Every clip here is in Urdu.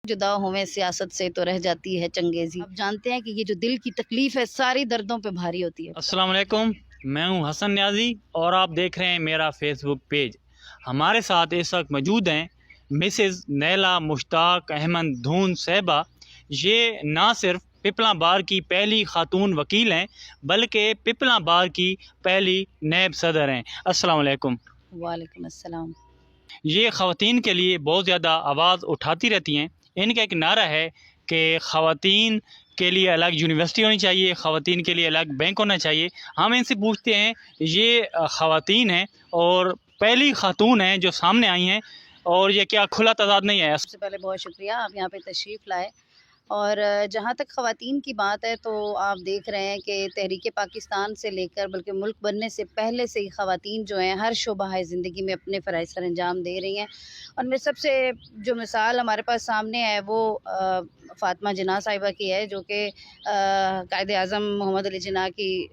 جدا ہوئے سیاست سے تو رہ جاتی ہے چنگیزی. آپ جانتے ہیں کہ یہ جو دل کی تکلیف ہے ساری دردوں پہ بھاری ہوتی ہے. السلام علیکم، میں ہوں حسن نیازی اور آپ دیکھ رہے ہیں میرا فیس بک پیج. ہمارے ساتھ اس وقت موجود ہیں مسز نیلا مشتاق احمد دھون صاحبہ. یہ نہ صرف پپلاں بار کی پہلی خاتون وکیل ہیں بلکہ پپلاں بار کی پہلی نیب صدر ہیں. السلام علیکم. وعلیکم السلام. یہ خواتین کے لیے بہت زیادہ آواز اٹھاتی رہتی ہیں. ان کا ایک نعرہ ہے کہ خواتین کے لیے الگ یونیورسٹی ہونی چاہیے، خواتین کے لیے الگ بینک ہونا چاہیے. ہم ان سے پوچھتے ہیں، یہ خواتین ہیں اور پہلی خاتون ہیں جو سامنے آئی ہیں، اور یہ کیا کھلا تضاد نہیں ہے؟ سب سے پہلے بہت شکریہ آپ یہاں پہ تشریف لائے. اور جہاں تک خواتین کی بات ہے تو آپ دیکھ رہے ہیں کہ تحریک پاکستان سے لے کر بلکہ ملک بننے سے پہلے سے ہی خواتین جو ہیں ہر شعبہ زندگی میں اپنے فرائض سر انجام دے رہی ہیں. اور میں سب سے جو مثال ہمارے پاس سامنے ہے وہ فاطمہ جناح صاحبہ کی ہے، جو کہ قائد اعظم محمد علی جناح کی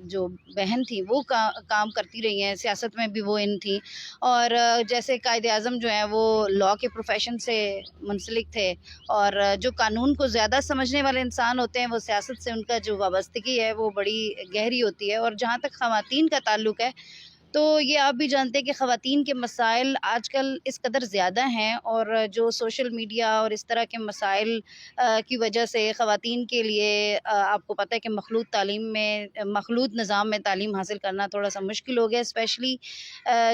جو بہن تھی وہ کام کرتی رہی ہیں. سیاست میں بھی وہ ان تھیں، اور جیسے قائد اعظم جو ہیں وہ لاء کے پروفیشن سے منسلک تھے، اور جو قانون کو زیادہ سمجھنے والے انسان ہوتے ہیں وہ سیاست سے ان کا جو وابستگی ہے وہ بڑی گہری ہوتی ہے. اور جہاں تک خواتین کا تعلق ہے تو یہ آپ بھی جانتے ہیں کہ خواتین کے مسائل آج کل اس قدر زیادہ ہیں، اور جو سوشل میڈیا اور اس طرح کے مسائل کی وجہ سے خواتین کے لیے آپ کو پتہ ہے کہ مخلوط نظام میں تعلیم حاصل کرنا تھوڑا سا مشکل ہو گیا. اسپیشلی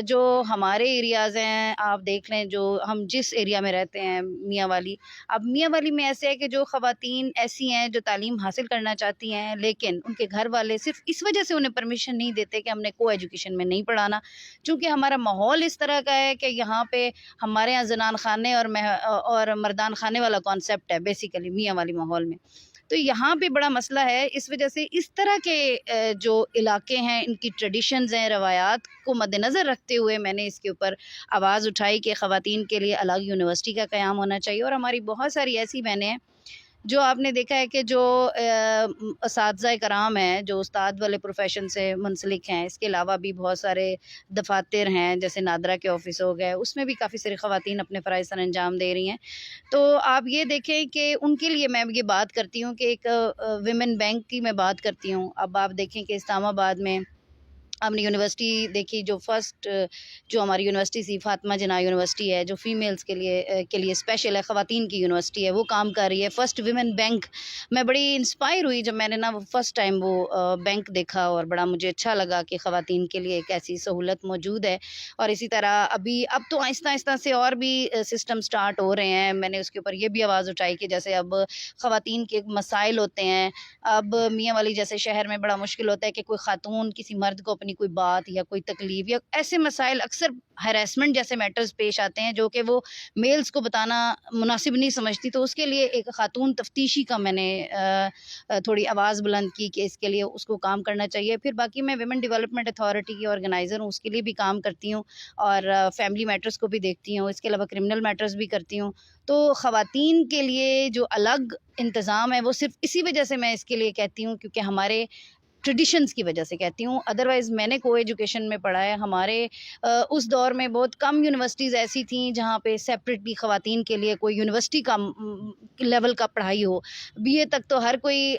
جو ہمارے ایریاز ہیں، آپ دیکھ لیں جو ہم جس ایریا میں رہتے ہیں میاں والی. اب میاں والی میں ایسے ہے کہ جو خواتین ایسی ہیں جو تعلیم حاصل کرنا چاہتی ہیں، لیکن ان کے گھر والے صرف اس وجہ سے انہیں پرمیشن نہیں دیتے کہ ہم نے کو ایجوکیشن میں نہیں پڑھانا، چونکہ ہمارا ماحول اس طرح کا ہے کہ یہاں پہ ہمارے یہاں زنان خانے اور مردان خانے والا کانسیپٹ ہے بیسیکلی میاں والی ماحول میں. تو یہاں پہ بڑا مسئلہ ہے. اس وجہ سے اس طرح کے جو علاقے ہیں ان کی ٹریڈیشنز ہیں، روایات کو مد نظر رکھتے ہوئے میں نے اس کے اوپر آواز اٹھائی کہ خواتین کے لیے الگ یونیورسٹی کا قیام ہونا چاہیے. اور ہماری بہت ساری ایسی بہنیں ہیں جو آپ نے دیکھا ہے کہ جو اساتذہ کرام ہیں، جو استاد والے پروفیشن سے منسلک ہیں، اس کے علاوہ بھی بہت سارے دفاتر ہیں جیسے نادرا کے آفس ہو گئے، اس میں بھی کافی ساری خواتین اپنے فرائض سر انجام دے رہی ہیں. تو آپ یہ دیکھیں کہ ان کے لیے میں یہ بات کرتی ہوں کہ ایک ویمن بینک کی میں بات کرتی ہوں. اب آپ دیکھیں کہ اسلام آباد میں ہم نے یونیورسٹی دیکھی، جو فرسٹ جو ہماری یونیورسٹی تھی فاطمہ جناح یونیورسٹی ہے، جو فیمیلز کے لیے اسپیشل ہے، خواتین کی یونیورسٹی ہے، وہ کام کر رہی ہے. First women bank. میں بڑی انسپائر ہوئی جب میں نے وہ فرسٹ ٹائم وہ بینک دیکھا، اور بڑا مجھے اچھا لگا کہ خواتین کے لیے ایک ایسی سہولت موجود ہے. اور اسی طرح اب تو آہستہ آہستہ سے اور بھی سسٹم سٹارٹ ہو رہے ہیں. میں نے اس کے اوپر یہ بھی آواز اٹھائی کہ جیسے اب خواتین کے مسائل ہوتے ہیں. اب میاں والی جیسے شہر میں بڑا مشکل ہوتا ہے کہ کوئی خاتون کسی مرد کو اپنی کوئی بات یا کوئی تکلیف یا ایسے مسائل، اکثر ہیراسمنٹ جیسے میٹرز پیش آتے ہیں جو کہ وہ میلز کو بتانا مناسب نہیں سمجھتی. تو اس کے لیے ایک خاتون تفتیشی کا میں نے تھوڑی آواز بلند کی کہ اس کے لیے اس کو کام کرنا چاہیے. پھر باقی میں ویمن ڈیولپمنٹ اتھارٹی کی آرگنائزر ہوں، اس کے لیے بھی کام کرتی ہوں، اور فیملی میٹرز کو بھی دیکھتی ہوں. اس کے علاوہ کرمنل میٹرز بھی کرتی ہوں. تو خواتین کے لیے جو الگ انتظام ہے وہ صرف اسی وجہ سے میں اس کے لیے کہتی ہوں، کیونکہ ہمارے ٹریڈیشنز کی وجہ سے کہتی ہوں. ادروائز میں نے کو ایجوکیشن میں پڑھا ہے. ہمارے اس دور میں بہت کم یونیورسٹیز ایسی تھیں جہاں پہ سیپریٹلی خواتین کے لیے کوئی یونیورسٹی کا لیول کا پڑھائی ہو. بی اے تک تو ہر کوئی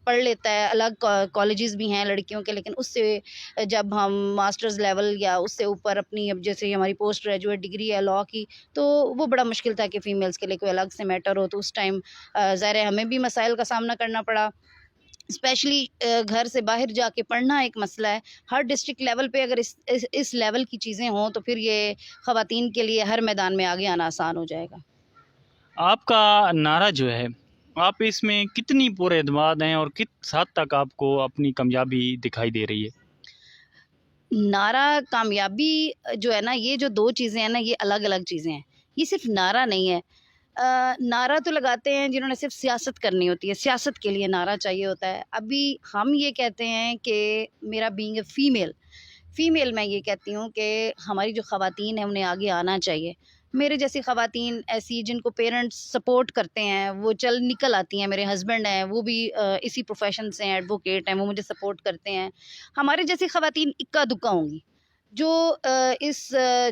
پڑھ لیتا ہے، الگ کالجز بھی ہیں لڑکیوں کے، لیکن اس سے جب ہم ماسٹرز لیول یا اس سے اوپر اپنی، اب جیسے ہماری پوسٹ گریجویٹ ڈگری ہے لاء کی، تو وہ بڑا مشکل تھا کہ فیمیلز کے لیے کوئی الگ سے میٹر ہو. تو اس ٹائم ظاہر ہے ہمیں بھی مسائل کا سامنا کرنا پڑا. اسپیشلی گھر سے باہر جا کے پڑھنا ایک مسئلہ ہے. ہر ڈسٹرکٹ لیول پہ اگر اس لیول کی چیزیں ہوں تو پھر یہ خواتین کے لیے ہر میدان میں آگے آنا آسان ہو جائے گا. آپ کا نعرہ جو ہے، آپ اس میں کتنی پورے اعتماد ہیں اور کس حد تک آپ کو اپنی کامیابی دکھائی دے رہی ہے؟ نعرہ کامیابی جو ہے نا، یہ جو دو چیزیں ہیں نا، یہ الگ الگ چیزیں ہیں. یہ صرف نعرہ نہیں ہے. نعرہ تو لگاتے ہیں جنہوں نے صرف سیاست کرنی ہوتی ہے، سیاست کے لیے نعرہ چاہیے ہوتا ہے. ابھی ہم یہ کہتے ہیں کہ میرا بینگ اے فیمیل میں یہ کہتی ہوں کہ ہماری جو خواتین ہیں انہیں آگے آنا چاہیے. میرے جیسی خواتین ایسی جن کو پیرنٹس سپورٹ کرتے ہیں وہ نکل آتی ہیں. میرے ہسبینڈ ہیں وہ بھی اسی پروفیشن سے ہیں، ایڈوکیٹ ہیں، وہ مجھے سپورٹ کرتے ہیں. ہمارے جیسی خواتین اکا دکا ہوں گی. جو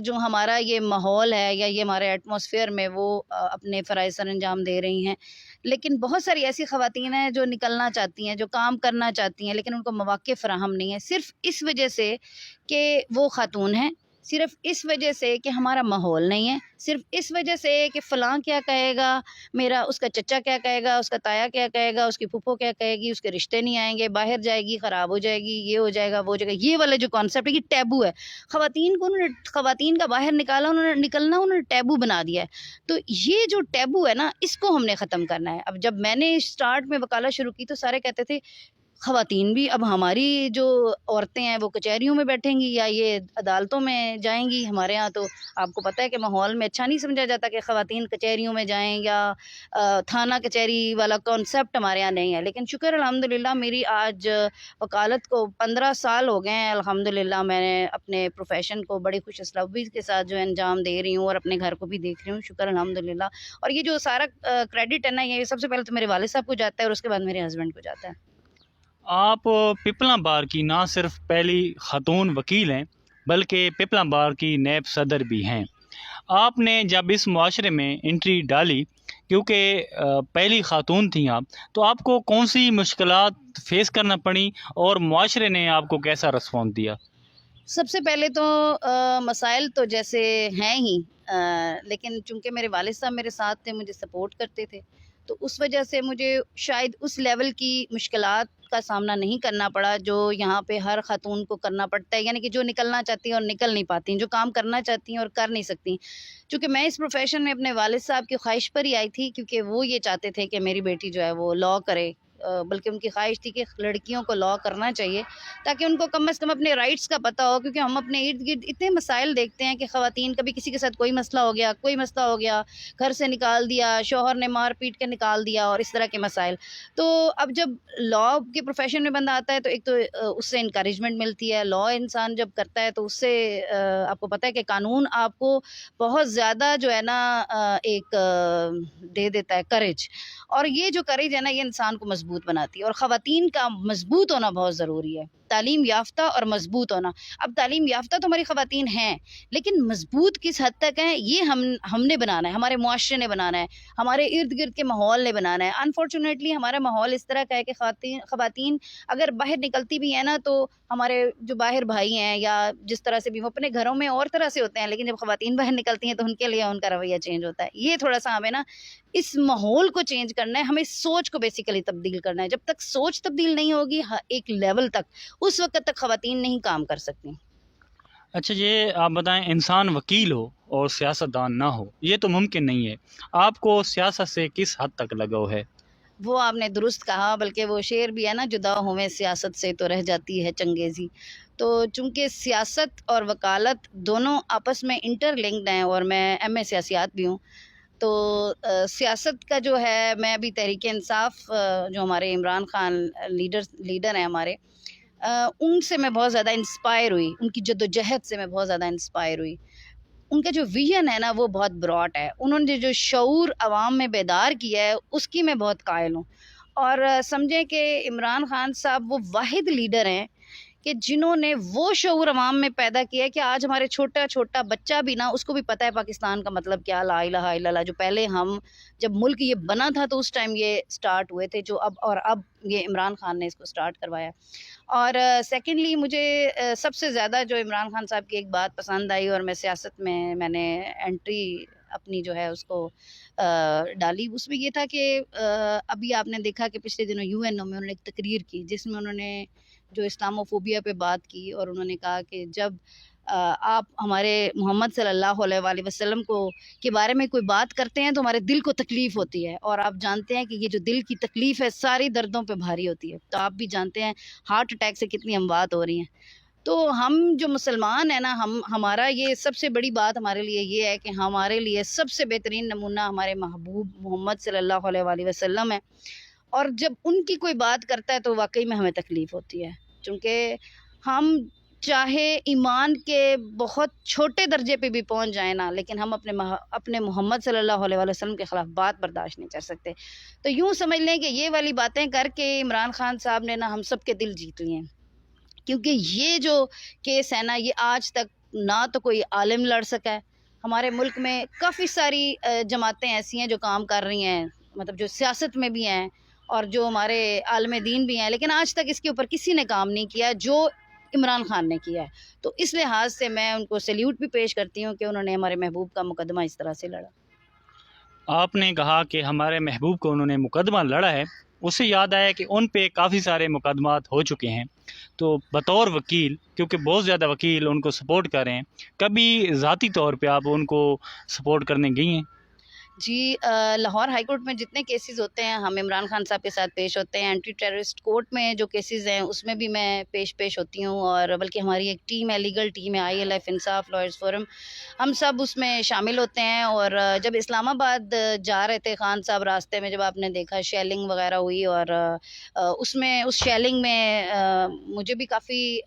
جو ہمارا یہ ماحول ہے یا یہ ہمارے ایٹماسفیئر میں وہ اپنے فرائض سر انجام دے رہی ہیں، لیکن بہت ساری ایسی خواتین ہیں جو نکلنا چاہتی ہیں، جو کام کرنا چاہتی ہیں، لیکن ان کو مواقع فراہم نہیں ہیں، صرف اس وجہ سے کہ وہ خاتون ہیں، صرف اس وجہ سے کہ ہمارا ماحول نہیں ہے، صرف اس وجہ سے کہ فلاں کیا کہے گا، اس کا چچا کیا کہے گا، اس کا تایا کیا کہے گا، اس کی پھپھو کیا کہے گی، اس کے رشتے نہیں آئیں گے، باہر جائے گی خراب ہو جائے گی، یہ ہو جائے گا وہ ہو جائے گا، یہ والا جو کانسیپٹ ہے یہ ٹیبو ہے۔ خواتین کا باہر نکلنا انہوں نے ٹیبو بنا دیا ہے۔ تو یہ جو ٹیبو ہے نا، اس کو ہم نے ختم کرنا ہے۔ اب جب میں نے اسٹارٹ میں وکالت شروع کی تو سارے کہتے تھے خواتین بھی اب ہماری جو عورتیں ہیں وہ کچہریوں میں بیٹھیں گی یا یہ عدالتوں میں جائیں گی۔ ہمارے ہاں تو آپ کو پتہ ہے کہ ماحول میں اچھا نہیں سمجھا جاتا کہ خواتین کچہریوں میں جائیں، یا تھانہ کچہری والا کانسیپٹ ہمارے ہاں نہیں ہے۔ لیکن شکر الحمدللہ میری آج وکالت کو 15 سال ہو گئے ہیں، الحمدللہ میں نے اپنے پروفیشن کو بڑی خوش اسلوبی کے ساتھ جو انجام دے رہی ہوں اور اپنے گھر کو بھی دیکھ رہی ہوں، شکر الحمدللہ۔ اور یہ جو سارا کریڈٹ ہے نا، یہ سب سے پہلے تو میرے والد صاحب کو جاتا ہے اور اس کے بعد میرے ہسبینڈ کو جاتا ہے۔ آپ پپلا بار کی نہ صرف پہلی خاتون وکیل ہیں بلکہ پپلا بار کی نیب صدر بھی ہیں۔ آپ نے جب اس معاشرے میں انٹری ڈالی، کیونکہ پہلی خاتون تھیں آپ، تو آپ کو کون سی مشکلات فیس کرنا پڑیں اور معاشرے نے آپ کو کیسا رسپانس دیا؟ سب سے پہلے تو مسائل تو جیسے ہیں ہی، لیکن چونکہ میرے والد صاحب میرے ساتھ تھے، مجھے سپورٹ کرتے تھے، تو اس وجہ سے مجھے شاید اس لیول کی مشکلات کا سامنا نہیں کرنا پڑا جو یہاں پہ ہر خاتون کو کرنا پڑتا ہے، یعنی کہ جو نکلنا چاہتی ہیں اور نکل نہیں پاتی ہیں، جو کام کرنا چاہتی ہیں اور کر نہیں سکتی۔ چونکہ میں اس پروفیشن میں اپنے والد صاحب کی خواہش پر ہی آئی تھی، کیونکہ وہ یہ چاہتے تھے کہ میری بیٹی جو ہے وہ لاء کرے، بلکہ ان کی خواہش تھی کہ لڑکیوں کو لاء کرنا چاہیے تاکہ ان کو کم از کم اپنے رائٹس کا پتہ ہو۔ کیونکہ ہم اپنے ارد گرد اتنے مسائل دیکھتے ہیں کہ خواتین کبھی کسی کے ساتھ کوئی مسئلہ ہو گیا، گھر سے نکال دیا، شوہر نے مار پیٹ کے نکال دیا، اور اس طرح کے مسائل۔ تو اب جب لاء کے پروفیشن میں بندہ آتا ہے تو ایک تو اس سے انکریجمنٹ ملتی ہے، لاء انسان جب کرتا ہے تو اس سے آپ کو پتہ ہے کہ قانون آپ کو بہت زیادہ جو ہے نا ایک دے دیتا ہے کریج، اور یہ جو کریج ہے نا یہ انسان کو مضبوط بناتی ہے، اور خواتین کا مضبوط ہونا بہت ضروری ہے، تعلیم یافتہ اور مضبوط ہونا۔ اب تعلیم یافتہ تو ہماری خواتین ہیں، لیکن مضبوط کس حد تک ہیں یہ ہم نے بنانا ہے، ہمارے معاشرے نے بنانا ہے، ہمارے ارد گرد کے ماحول نے بنانا ہے۔ انفارچونیٹلی ہمارا ماحول اس طرح کا ہے کہ خواتین اگر باہر نکلتی بھی ہیں نا تو ہمارے جو باہر بھائی ہیں یا جس طرح سے بھی وہ اپنے گھروں میں اور طرح سے ہوتے ہیں، لیکن جب خواتین باہر نکلتی ہیں تو ان کے لیے ان کا رویہ چینج ہوتا ہے۔ یہ تھوڑا سا ہمیں نا اس ماحول کو چینج کرنا ہے، ہمیں سوچ کو بیسیکلی تبدیل کرنا ہے۔ جب تک سوچ تبدیل نہیں ہوگی ایک لیول تک، اس وقت تک خواتین نہیں کام کر سکتی۔ اچھا، یہ آپ بتائیں، انسان وکیل ہو اور سیاستدان نہ ہو، یہ تو ممکن نہیں ہے، آپ کو سیاست سے کس حد تک لگاؤ ہے؟ وہ آپ نے درست کہا، بلکہ وہ شعر بھی ہے نا، جدا ہوئے سیاست سے تو رہ جاتی ہے چنگیزی۔ تو چونکہ سیاست اور وکالت دونوں آپس میں انٹر لنکڈ ہیں، اور میں ایم اے سیاسیات بھی ہوں، تو سیاست کا جو ہے، میں ابھی تحریک انصاف جو ہمارے عمران خان لیڈر ہیں ہمارے، ان سے میں بہت زیادہ انسپائر ہوئی، ان کی جدوجہد سے میں بہت زیادہ انسپائر ہوئی۔ ان کا جو ویژن ہے نا وہ بہت براڈ ہے، انہوں نے جو شعور عوام میں بیدار کیا ہے اس کی میں بہت قائل ہوں۔ اور سمجھیں کہ عمران خان صاحب وہ واحد لیڈر ہیں کہ جنہوں نے وہ شعور عوام میں پیدا کیا ہے کہ آج ہمارے چھوٹا بچہ بھی نا، اس کو بھی پتہ ہے پاکستان کا مطلب کیا، لا الہ الا اللہ، جو پہلے ہم جب ملک یہ بنا تھا تو اس ٹائم یہ سٹارٹ ہوئے تھے، جو اب یہ عمران خان نے اس کو سٹارٹ کروایا۔ اور سیکنڈلی مجھے سب سے زیادہ جو عمران خان صاحب کی ایک بات پسند آئی، اور میں سیاست میں نے انٹری اپنی جو ہے اس کو ڈالی، اس میں یہ تھا کہ ابھی آپ نے دیکھا کہ پچھلے دنوں یو این او میں انہوں نے ایک تقریر کی جس میں انہوں نے جو اسلاموفوبیا پہ بات کی، اور انہوں نے کہا کہ جب آپ ہمارے محمد صلی اللہ علیہ وآلہ وسلم کے بارے میں کوئی بات کرتے ہیں تو ہمارے دل کو تکلیف ہوتی ہے، اور آپ جانتے ہیں کہ یہ جو دل کی تکلیف ہے ساری دردوں پہ بھاری ہوتی ہے۔ تو آپ بھی جانتے ہیں ہارٹ اٹیک سے کتنی اموات ہو رہی ہیں۔ تو ہم جو مسلمان ہیں نا، ہمارا یہ سب سے بڑی بات ہمارے لیے یہ ہے کہ ہمارے لیے سب سے بہترین نمونہ ہمارے محبوب محمد صلی اللہ علیہ وآلہ وسلم ہے، اور جب ان کی کوئی بات کرتا ہے تو واقعی میں ہمیں تکلیف ہوتی ہے، چونکہ ہم چاہے ایمان کے بہت چھوٹے درجے پہ بھی پہنچ جائیں نا، لیکن ہم اپنے محمد صلی اللہ علیہ وآلہ وسلم کے خلاف بات برداشت نہیں کر سکتے۔ تو یوں سمجھ لیں کہ یہ والی باتیں کر کے عمران خان صاحب نے نا ہم سب کے دل جیت لیے ہیں، کیونکہ یہ جو کیس ہے نا، یہ آج تک نہ تو کوئی عالم لڑ سکا ہے. ہمارے ملک میں کافی ساری جماعتیں ایسی ہیں جو کام کر رہی ہیں، مطلب جو سیاست میں بھی ہیں اور جو ہمارے عالم دین بھی ہیں، لیکن آج تک اس کے اوپر کسی نے کام نہیں کیا جو عمران خان نے کیا ہے. تو اس لحاظ سے میں ان کو سیلیوٹ بھی پیش کرتی ہوں کہ انہوں نے ہمارے محبوب کا مقدمہ اس طرح سے لڑا. آپ نے کہا کہ ہمارے محبوب کو انہوں نے مقدمہ لڑا ہے، اس سے یاد آیا کہ ان پہ کافی سارے مقدمات ہو چکے ہیں. تو بطور وکیل، کیونکہ بہت زیادہ وکیل ان کو سپورٹ کر رہے ہیں، کبھی ذاتی طور پہ آپ ان کو سپورٹ کرنے گئی ہیں؟ جی، لاہور ہائی کورٹ میں جتنے کیسز ہوتے ہیں ہم عمران خان صاحب کے ساتھ پیش ہوتے ہیں. اینٹی ٹیررسٹ کورٹ میں جو کیسز ہیں اس میں بھی میں پیش ہوتی ہوں، اور بلکہ ہماری ایک ٹیم ہے، لیگل ٹیم ہے، ILF انصاف لائرز فورم، ہم سب اس میں شامل ہوتے ہیں. اور جب اسلام آباد جا رہے تھے خان صاحب، راستے میں جب آپ نے دیکھا شیلنگ وغیرہ ہوئی، اور اس شیلنگ میں مجھے بھی کافی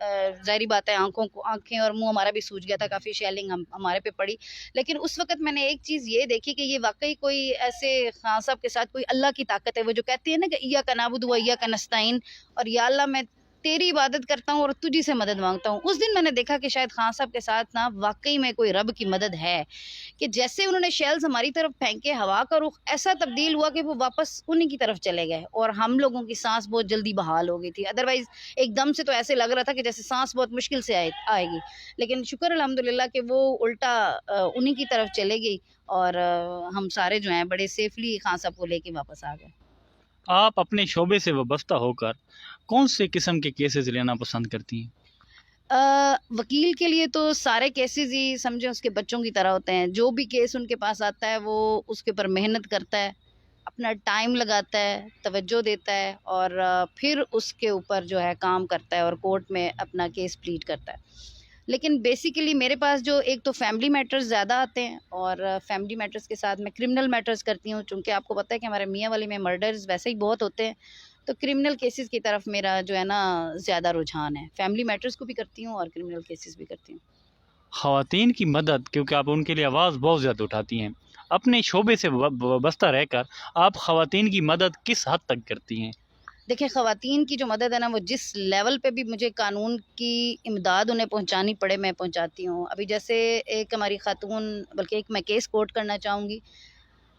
ظاہری بات ہے آنکھیں اور منہ ہمارا بھی سوج گیا تھا، کافی شیلنگ ہمارے پہ پڑی. لیکن اس وقت میں نے ایک چیز یہ دیکھی کہ یہ واقعی کوئی ایسے خان صاحب کے ساتھ کوئی اللہ کی طاقت ہے، وہ جو کہتے ہیں نا کہ ایاک نعبد و ایاک نستعین، اور یا اللہ میں تیری عبادت کرتا ہوں اور تجھی سے مدد مانگتا ہوں. اس دن میں نے دیکھا کہ شاید خان صاحب کے ساتھ نا واقعی میں کوئی رب کی مدد ہے، کہ جیسے انہوں نے شیلز ہماری طرف پھینکے، ہوا کا رخ ایسا تبدیل ہوا کہ وہ واپس انہی کی طرف چلے گئے، اور ہم لوگوں کی سانس بہت جلدی بحال ہو گئی تھی. ادروائز ایک دم سے تو ایسے لگ رہا تھا کہ جیسے سانس بہت مشکل سے آئے گی، لیکن شکر الحمدللہ کہ وہ الٹا انہی کی طرف چلے گئی، اور ہم سارے جو ہیں بڑے سیفلی خان صاحب کو لے کے واپس آ گئے. آپ اپنے شعبے سے وابستہ ہو کر کون سے قسم کے کیسز لینا پسند کرتی ہیں؟ وکیل کے لیے تو سارے کیسز ہی سمجھیں اس کے بچوں کی طرح ہوتے ہیں. جو بھی کیس ان کے پاس آتا ہے وہ اس کے اوپر محنت کرتا ہے، اپنا ٹائم لگاتا ہے، توجہ دیتا ہے، اور پھر اس کے اوپر جو ہے کام کرتا ہے اور کورٹ میں اپنا کیس پلیڈ کرتا ہے. لیکن بیسیکلی میرے پاس جو ایک تو فیملی میٹرز زیادہ آتے ہیں، اور فیملی میٹرز کے ساتھ میں کرمنل میٹرز کرتی ہوں، چونکہ آپ کو پتہ ہے کہ ہمارے میاں والی میں مرڈرز ویسے ہی بہت ہوتے ہیں، تو کرمنل کیسز کی طرف میرا جو ہے نا زیادہ رجحان ہے. فیملی میٹرز کو بھی کرتی ہوں اور کرمنل کیسز بھی کرتی ہوں. خواتین کی مدد، کیونکہ آپ ان کے لیے آواز بہت زیادہ اٹھاتی ہیں، اپنے شعبے سے وابستہ رہ کر آپ خواتین کی مدد کس حد تک کرتی ہیں؟ دیکھیں، خواتین کی جو مدد ہے نا، وہ جس لیول پہ بھی مجھے قانون کی امداد انہیں پہنچانی پڑے میں پہنچاتی ہوں. ابھی جیسے ایک ہماری خاتون، بلکہ ایک میں کیس کوٹ کرنا چاہوں گی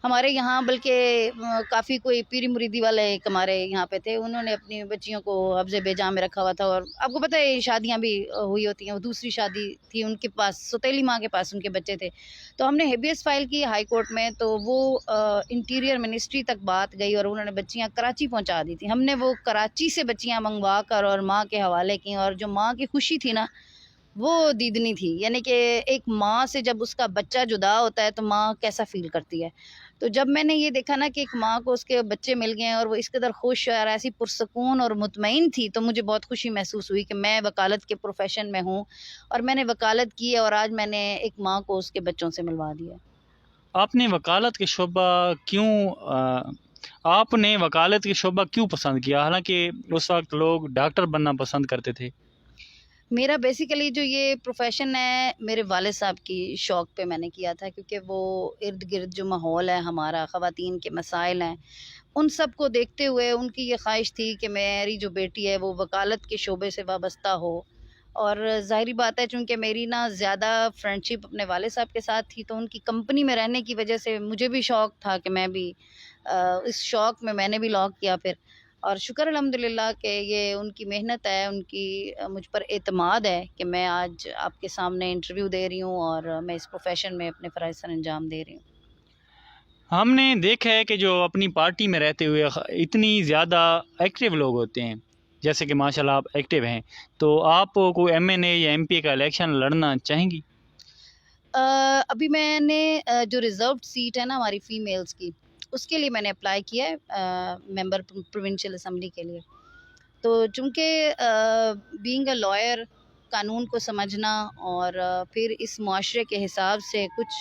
ہمارے یہاں، بلکہ کافی کوئی پیری مریدی والے ایک ہمارے یہاں پہ تھے، انہوں نے اپنی بچیوں کو حفظ بے جان میں رکھا ہوا تھا، اور آپ کو پتہ ہے شادیاں بھی ہوئی ہوتی ہیں. وہ دوسری شادی تھی، ان کے پاس سوتیلی ماں کے پاس ان کے بچے تھے. تو ہم نے ہیبیس فائل کی ہائی کورٹ میں، تو وہ انٹیریئر منسٹری تک بات گئی اور انہوں نے بچیاں کراچی پہنچا دی تھیں. ہم نے وہ کراچی سے بچیاں منگوا کر اور ماں کے حوالے کی، اور جو ماں کی خوشی تھی نا وہ دیدنی تھی. یعنی کہ ایک ماں سے جب اس کا بچہ جدا ہوتا ہے تو ماں کیسا فیل کرتی ہے. تو جب میں نے یہ دیکھا نا کہ ایک ماں کو اس کے بچے مل گئے ہیں اور وہ اس قدر خوش اور ایسی پرسکون اور مطمئن تھی، تو مجھے بہت خوشی محسوس ہوئی کہ میں وکالت کے پروفیشن میں ہوں اور میں نے وکالت کی ہے، اور آج میں نے ایک ماں کو اس کے بچوں سے ملوا دیا. آپ نے وکالت کے شعبہ کیوں پسند کیا، حالانکہ اس وقت لوگ ڈاکٹر بننا پسند کرتے تھے؟ میرا بیسیکلی جو یہ پروفیشن ہے میرے والد صاحب کی شوق پہ میں نے کیا تھا، کیونکہ وہ ارد گرد جو ماحول ہے ہمارا، خواتین کے مسائل ہیں، ان سب کو دیکھتے ہوئے ان کی یہ خواہش تھی کہ میری جو بیٹی ہے وہ وکالت کے شعبے سے وابستہ ہو. اور ظاہری بات ہے چونکہ میری نا زیادہ فرینڈشپ اپنے والد صاحب کے ساتھ تھی، تو ان کی کمپنی میں رہنے کی وجہ سے مجھے بھی شوق تھا کہ میں بھی اس شوق میں نے بھی لاک کیا پھر. اور شکر الحمدللہ کہ یہ ان کی محنت ہے، ان کی مجھ پر اعتماد ہے کہ میں آج آپ کے سامنے انٹرویو دے رہی ہوں اور میں اس پروفیشن میں اپنے فرائض سر انجام دے رہی ہوں. ہم نے دیکھا ہے کہ جو اپنی پارٹی میں رہتے ہوئے اتنی زیادہ ایکٹیو لوگ ہوتے ہیں، جیسے کہ ماشاءاللہ آپ ایکٹیو ہیں، تو آپ کو MNA یا MP کا الیکشن لڑنا چاہیں گی؟ ابھی میں نے جو ریزروڈ سیٹ ہے نا ہماری فیمیلز کی، اس کے لیے میں نے اپلائی کیا ہے ممبر پروونشل اسمبلی کے لیے. تو چونکہ بینگ اے لائر، قانون کو سمجھنا اور پھر اس معاشرے کے حساب سے کچھ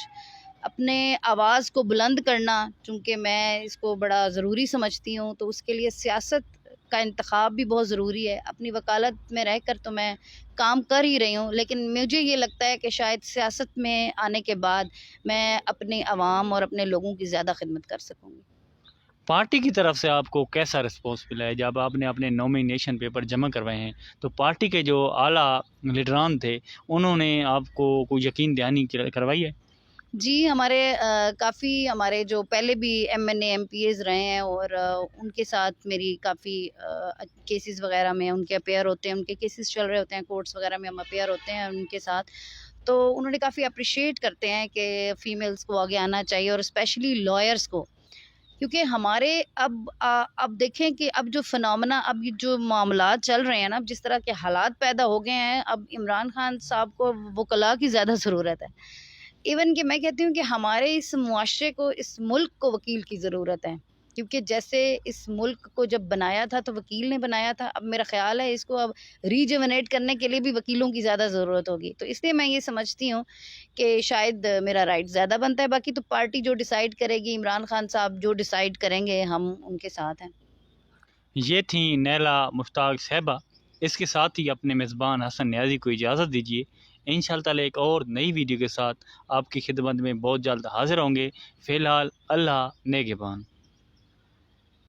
اپنے آواز کو بلند کرنا، چونکہ میں اس کو بڑا ضروری سمجھتی ہوں، تو اس کے لیے سیاست کا انتخاب بھی بہت ضروری ہے. اپنی وکالت میں رہ کر تو میں کام کر ہی رہی ہوں، لیکن مجھے یہ لگتا ہے کہ شاید سیاست میں آنے کے بعد میں اپنے عوام اور اپنے لوگوں کی زیادہ خدمت کر سکوں گی. پارٹی کی طرف سے آپ کو کیسا رسپانس ملا ہے؟ جب آپ نے اپنے نامینیشن پیپر جمع کروائے ہیں تو پارٹی کے جو اعلیٰ لیڈران تھے انہوں نے آپ کو کوئی یقین دہانی کروائی ہے؟ جی ہمارے کافی ہمارے جو پہلے بھی M N A M P As رہے ہیں اور ان کے ساتھ میری کافی کیسز وغیرہ میں ان کے اپیئر ہوتے ہیں، ان کے کیسز چل رہے ہوتے ہیں کورٹس وغیرہ میں، ہم اپیئر ہوتے ہیں ان کے ساتھ، تو انہوں نے کافی اپریشیٹ کرتے ہیں کہ فیمیلز کو آگے آنا چاہیے اور اسپیشلی لائرس کو، کیونکہ ہمارے اب دیکھیں کہ اب جو فنامنا، اب یہ جو معاملات چل رہے ہیں نا، اب جس طرح کے حالات پیدا ہو گئے ہیں، اب عمران خان صاحب کو وکلاء کی زیادہ ضرورت ہے، ایون کہ میں کہتی ہوں کہ ہمارے اس معاشرے کو، اس ملک کو وکیل کی ضرورت ہے، کیونکہ جیسے اس ملک کو جب بنایا تھا تو وکیل نے بنایا تھا، اب میرا خیال ہے اس کو اب ریجونیٹ کرنے کے لیے بھی وکیلوں کی زیادہ ضرورت ہوگی، تو اس لیے میں یہ سمجھتی ہوں کہ شاید میرا رائٹ زیادہ بنتا ہے، باقی تو پارٹی جو ڈیسائیڈ کرے گی، عمران خان صاحب جو ڈیسائیڈ کریں گے ہم ان کے ساتھ ہیں۔ یہ تھیں نیلا مشتاق صاحبہ، اس کے ساتھ ہی اپنے میزبان حسن نیازی کو اجازت دیجیے۔ انشاءاللہ تعالی ایک اور نئی ویڈیو کے ساتھ آپ کی خدمت میں بہت جلد حاضر ہوں گے۔ فی الحال اللہ نگہبان۔